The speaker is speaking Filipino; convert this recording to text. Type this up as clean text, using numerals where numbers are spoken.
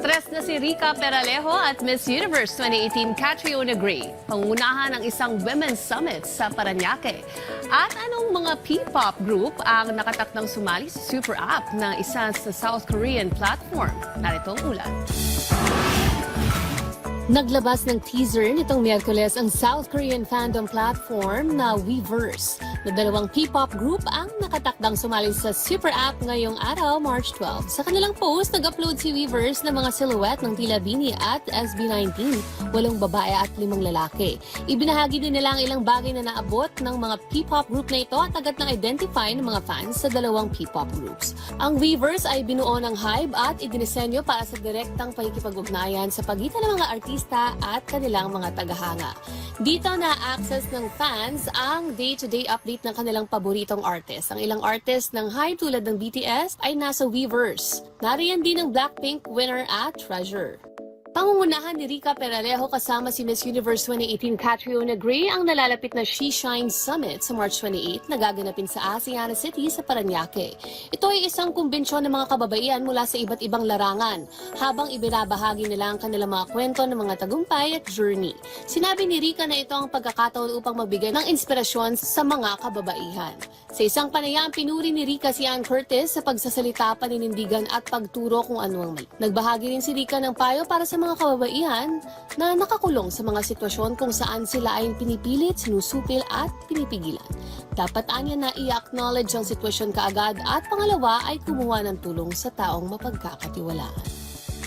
Tres na si Rica Peralejo at Miss Universe 2018 Catriona Gray, pangunahan ng isang Women's Summit sa Parañaque. At anong mga P-pop group ang nakatakdang sumali sa super app ng isa sa South Korean platform? Narito ang ulat. Naglabas ng teaser nitong Miyerkules ang South Korean fandom platform na Weverse, na dalawang P-pop group ang nakatakdang sumali sa super app ngayong araw, March 12. Sa kanilang post, nag-upload si Weverse ng mga silhouette ng Tila Bini at SB19, 8 babae at 5 lalaki. Ibinahagi din nila ang ilang bagay na naabot ng mga P-pop group na ito at agad na identify ng mga fans sa dalawang P-pop groups. Ang Weverse ay binuo ng HYBE at idinisenyo para sa direktang pakikipag-ugnayan sa pagitan ng mga artista at kanilang mga tagahanga. Dito na-access ng fans ang day-to-day update ng kanilang paboritong artist. Ang ilang artist ng HYBE tulad ng BTS ay nasa Weverse. Nariyan din ang Blackpink winner at Treasure. Pangungunahan ni Rica Peralejo kasama si Miss Universe 2018 Catriona Gray ang nalalapit na She Shines Summit sa March 28 na gaganapin sa Asiana City sa Parañaque. Ito ay isang kumbensyon ng mga kababaihan mula sa iba't ibang larangan habang ibinabahagi nila ang kanilang mga kwento ng mga tagumpay at journey. Sinabi ni Rica na ito ang pagkakataon upang magbigay ng inspirasyon sa mga kababaihan. Sa isang panayam, pinuri ni Rica si Ann Curtis sa pagsasalita, paninindigan at pagturo kung ano ang mali. Nagbahagi rin si Rica ng payo para sa mga kababaihan na nakakulong sa mga sitwasyon kung saan sila ay pinipilit, sinusupil at pinipigilan. Dapat anya na i-acknowledge ang sitwasyon kaagad at pangalawa ay kumuha ng tulong sa taong mapagkakatiwalaan.